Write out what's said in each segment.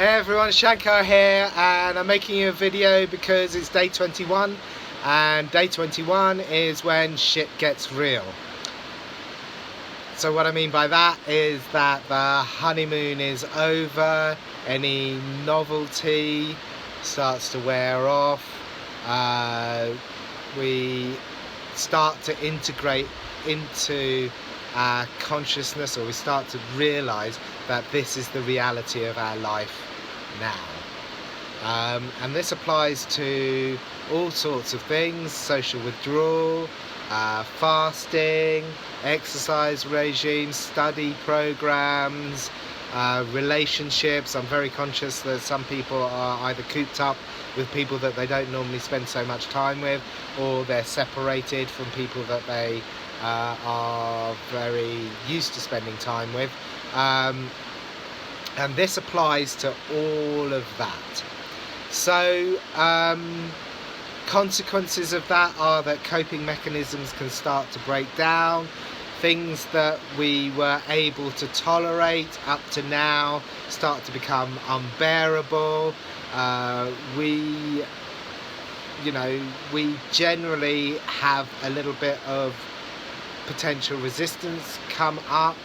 Hey everyone, Shankar here, and I'm making you a video because it's day 21, and day 21 is when shit gets real. So what I mean by that is that the honeymoon is over, any novelty starts to wear off, we start to integrate into our consciousness, or we start to realize that this is the reality of our life now. And this applies to all sorts of things: social withdrawal, fasting, exercise regimes, study programs, relationships. I'm very conscious that some people are either cooped up with people that they don't normally spend so much time with, or they're separated from people that they are very used to spending time with. And this applies to all of that. So consequences of that are that coping mechanisms can start to break down. Things that we were able to tolerate up to now start to become unbearable. We generally have a little bit of potential resistance come up.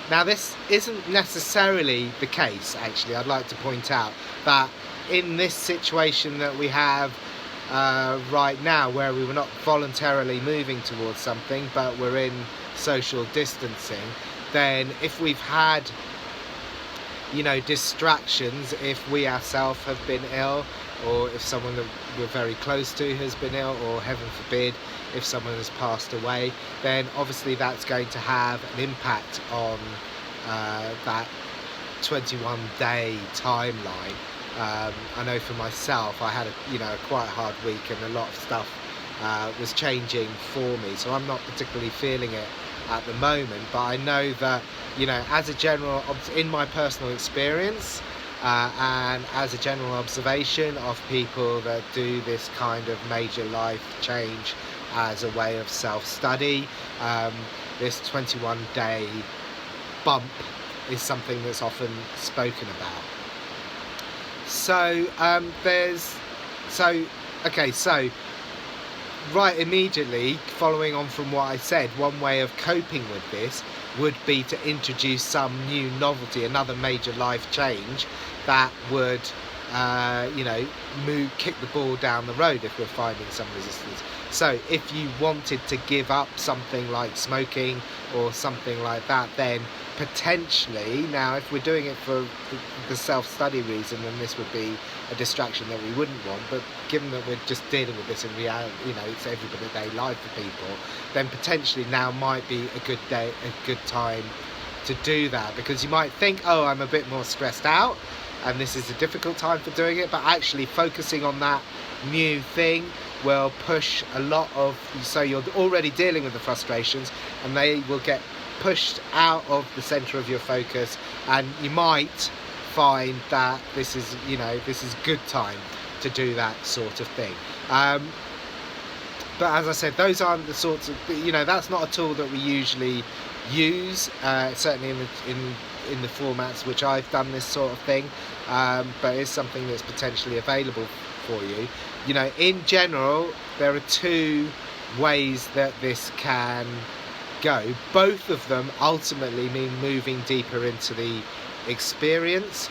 Now this isn't necessarily the case, actually. I'd like to point out that in this situation that we have right now, where we were not voluntarily moving towards something but we're in social distancing, then if we've had distractions, if we ourselves have been ill, or if someone that we're very close to has been ill, or heaven forbid if someone has passed away, then obviously that's going to have an impact on that 21-day timeline. I know for myself, I had a quite hard week, and a lot of stuff was changing for me, so I'm not particularly feeling it at the moment. But I know that as a general, in my personal experience, and as a general observation of people that do this kind of major life change as a way of self-study, this 21-day bump is something that's often spoken about. So right immediately following on from what I said, one way of coping with this would be to introduce some new novelty, another major life change that would kick the ball down the road if we're finding some resistance. So if you wanted to give up something like smoking or something like that, then potentially, now if we're doing it for the self-study reason, then this would be a distraction that we wouldn't want. But given that we're just dealing with this in reality, it's everyday life for people, then potentially now might be a good time to do that, because you might think, oh, I'm a bit more stressed out and this is a difficult time for doing it, but actually focusing on that new thing will push a lot of, so you're already dealing with the frustrations, and they will get pushed out of the center of your focus, and you might find that this is a good time to do that sort of thing. But as I said, those aren't the sorts of, that's not a tool that we usually use, certainly in the formats which I've done this sort of thing, but it's something that's potentially available for you. In general, there are two ways that this can go. Both of them ultimately mean moving deeper into the experience.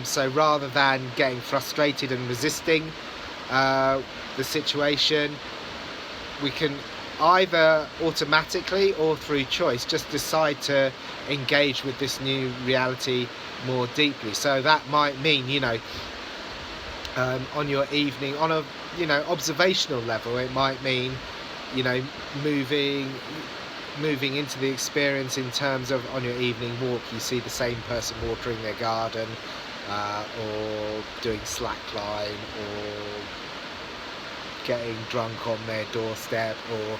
So rather than getting frustrated and resisting the situation, we can either automatically or through choice just decide to engage with this new reality more deeply. So that might mean on your evening, on a observational level, it might mean moving into the experience in terms of, on your evening walk, you see the same person watering their garden, or doing slackline, or getting drunk on their doorstep, or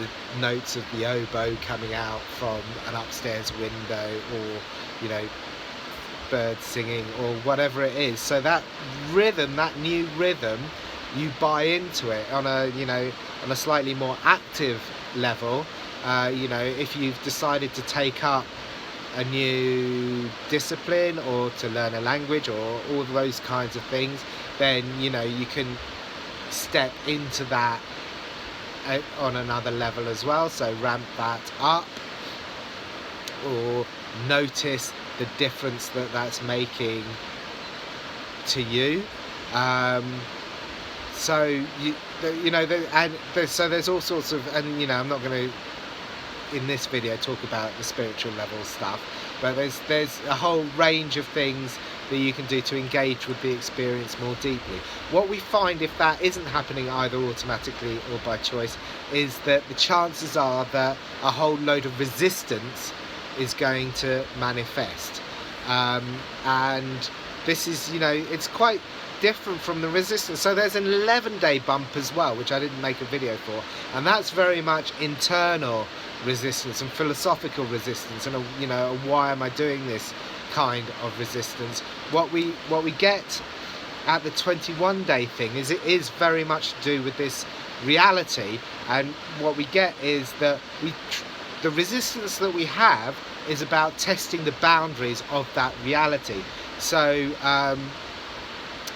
the notes of the oboe coming out from an upstairs window, or birds singing, or whatever it is. So that rhythm, that new rhythm, you buy into it on a slightly more active level. If you've decided to take up a new discipline or to learn a language or all those kinds of things, then you know you can step into that on another level as well. So ramp that up, or notice the difference that that's making to you. So so there's all sorts of, and you know, I'm not going to in this video talk about the spiritual level stuff, but there's a whole range of things that you can do to engage with the experience more deeply. What we find, if that isn't happening either automatically or by choice, is that the chances are that a whole load of resistance is going to manifest, and this is, you know, it's quite different from the resistance. So there's an 11-day bump as well, which I didn't make a video for, and that's very much internal resistance and philosophical resistance, and you know, why am I doing this kind of resistance. What we get at the 21-day thing is, it is very much to do with this reality, and what we get is that the resistance that we have is about testing the boundaries of that reality. So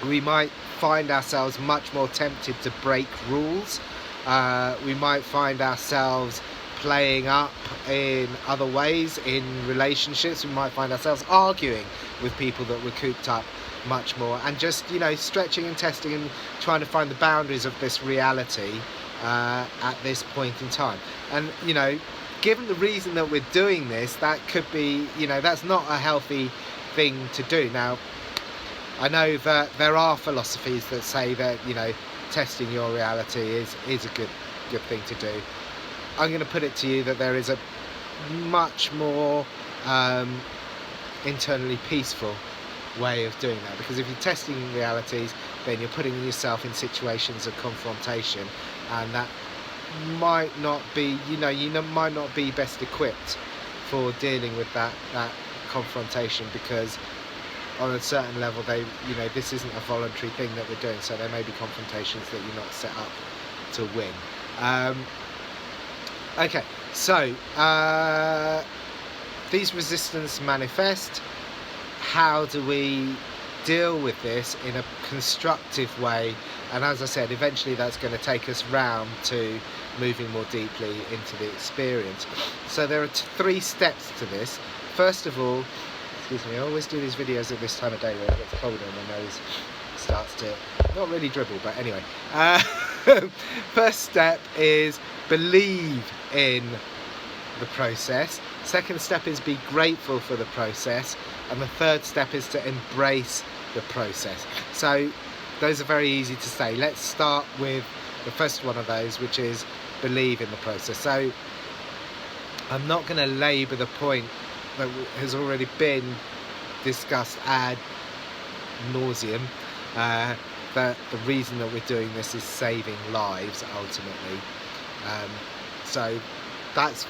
we might find ourselves much more tempted to break rules. We might find ourselves playing up in other ways in relationships. We might find ourselves arguing with people that we're cooped up much more, and just, you know, stretching and testing and trying to find the boundaries of this reality at this point in time. And you know, given the reason that we're doing this, that could be, you know, that's not a healthy thing to do. Now, I know that there are philosophies that say that, you know, testing your reality is a good thing to do. I'm going to put it to you that there is a much more internally peaceful way of doing that, because if you're testing realities, then you're putting yourself in situations of confrontation, and that might not be, you might not be best equipped for dealing with that confrontation, because on a certain level, this isn't a voluntary thing that we're doing, so there may be confrontations that you're not set up to win. Okay, so these resistance manifest. How do we deal with this in a constructive way? And as I said, eventually that's going to take us round to moving more deeply into the experience. So there are 3 steps to this. First of all, excuse me, I always do these videos at this time of day where it gets colder and my nose starts to not really dribble, but anyway. First step is believe in the process. Second step is be grateful for the process, and the third step is to embrace the process. So those are very easy to say. Let's start with the first one of those, which is believe in the process. So I'm not going to labour the point that has already been discussed ad nauseum, that the reason that we're doing this is saving lives ultimately. So that's,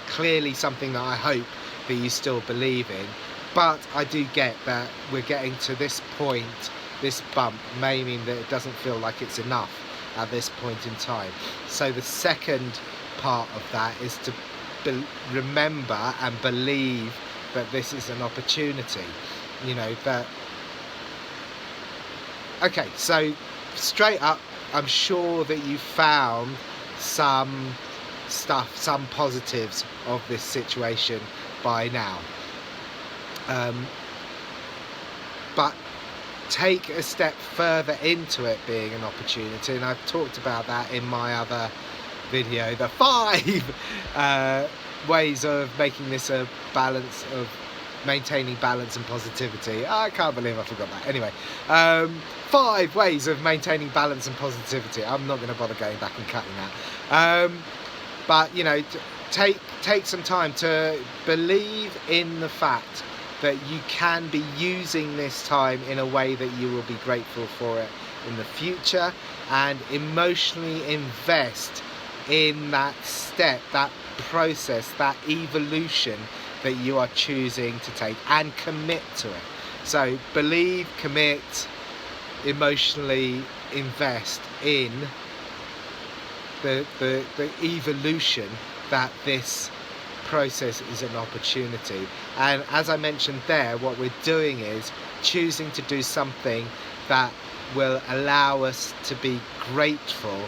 clearly something that I hope that you still believe in. But I do get that we're getting to this point, this bump may mean that it doesn't feel like it's enough at this point in time. So the second part of that is to remember and believe that this is an opportunity, okay, so straight up, I'm sure that you found some stuff, some positives of this situation by now, but take a step further into it being an opportunity, and I've talked about that in my other video, the 5 ways of making this a balance, of maintaining balance and positivity. I can't believe I forgot that. Anyway, 5 ways of maintaining balance and positivity. I'm not going to bother going back and cutting that, but take some time to believe in the fact that you can be using this time in a way that you will be grateful for it in the future, and emotionally invest in that step, that process, that evolution that you are choosing to take, and commit to it. So believe, commit, emotionally invest in the evolution that this process is an opportunity. And as I mentioned there, what we're doing is choosing to do something that will allow us to be grateful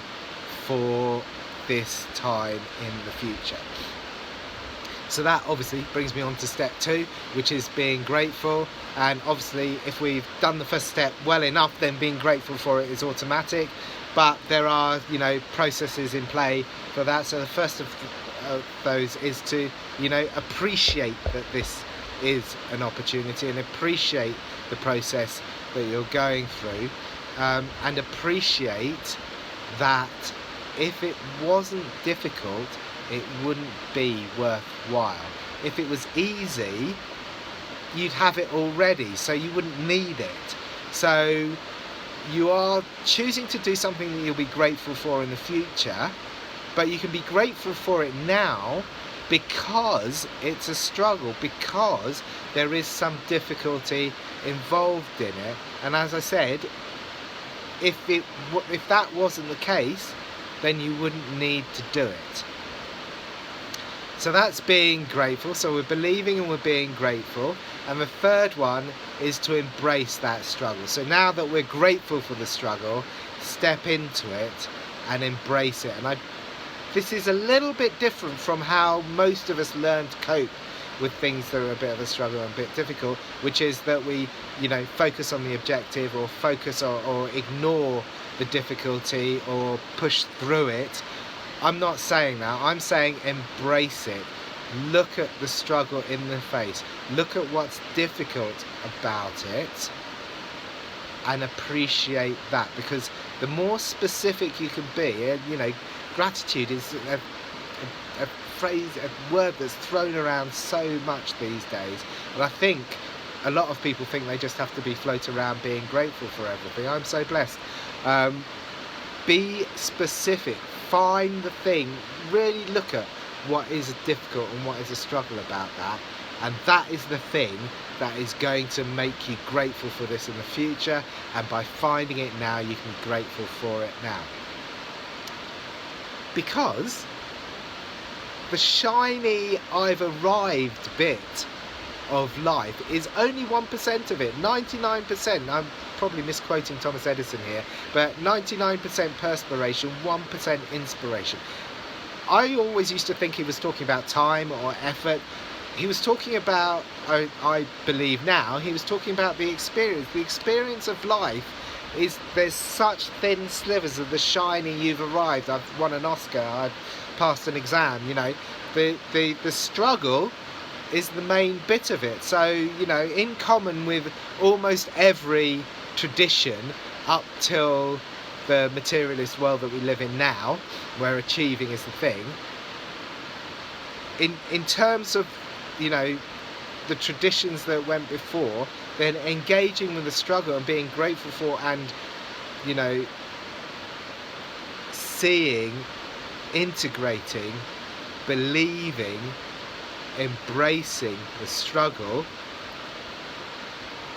for this time in the future. So that obviously brings me on to step 2, which is being grateful. And obviously if we've done the first step well enough, then being grateful for it is automatic. But there are, processes in play for that. So the first of those is to, appreciate that this is an opportunity, and appreciate the process that you're going through, and appreciate that if it wasn't difficult, it wouldn't be worthwhile. If it was easy, you'd have it already, so you wouldn't need it. So you are choosing to do something that you'll be grateful for in the future, but you can be grateful for it now because it's a struggle, because there is some difficulty involved in it. And as I said, if that wasn't the case, then you wouldn't need to do it. So that's being grateful. So we're believing and we're being grateful. And the third one is to embrace that struggle. So now that we're grateful for the struggle, step into it and embrace it. And this is a little bit different from how most of us learn to cope with things that are a bit of a struggle and a bit difficult, which is that we, focus on the objective, or focus or ignore the difficulty, or push through it. I'm not saying that. I'm saying embrace it. Look at the struggle in the face. Look at what's difficult about it and appreciate that, because the more specific you can be, gratitude is a phrase, a word that's thrown around so much these days, and I think a lot of people think they just have to be floating around being grateful for everything. I'm so blessed. Be specific. Find the thing. Really look at what is difficult and what is a struggle about that, and that is the thing that is going to make you grateful for this in the future. And by finding it now, you can be grateful for it now, because the shiny I've arrived bit of life is only 1% of it. 99%, I'm probably misquoting Thomas Edison here, but 99% perspiration, 1% inspiration. I always used to think he was talking about time or effort. He was talking about, I believe now, he was talking about the experience. The experience of life is, there's such thin slivers of the shiny you've arrived. I've won an Oscar, I've passed an exam, the struggle is the main bit of it. So, in common with almost every tradition up till the materialist world that we live in now, where achieving is the thing, in terms of, the traditions that went before, then engaging with the struggle and being grateful for, and, seeing, integrating, believing, embracing the struggle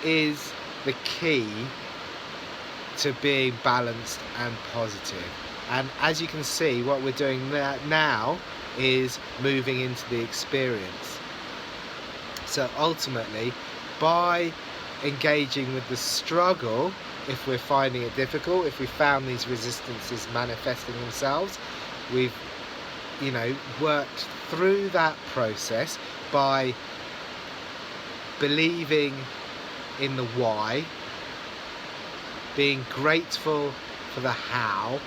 is the key to being balanced and positive. And as you can see, what we're doing now is moving into the experience. So ultimately, by engaging with the struggle, if we're finding it difficult, if we found these resistances manifesting themselves, we've worked through that process by believing in the why, being grateful for the how,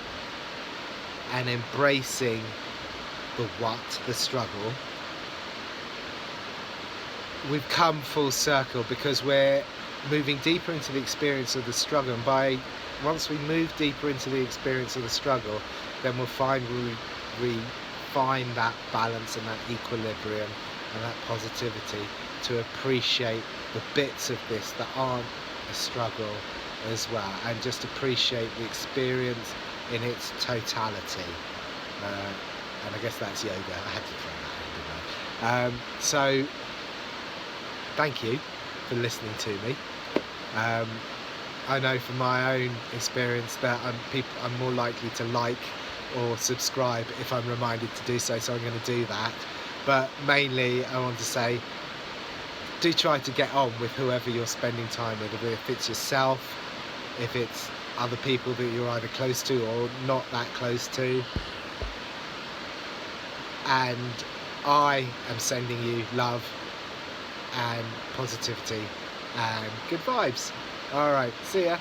and embracing the what, the struggle. We've come full circle, because we're moving deeper into the experience of the struggle, and once we move deeper into the experience of the struggle, then we'll find we find that balance and that equilibrium and that positivity to appreciate the bits of this that aren't a struggle as well, and just appreciate the experience in its totality. And I guess that's yoga. I had to throw that in, didn't I? So thank you for listening to me. I know from my own experience that I'm more likely to like or subscribe if I'm reminded to do so, so I'm going to do that. But mainly I want to say, do try to get on with whoever you're spending time with, if it's yourself, if it's other people that you're either close to or not that close to. And I am sending you love and positivity and good vibes. All right, see ya.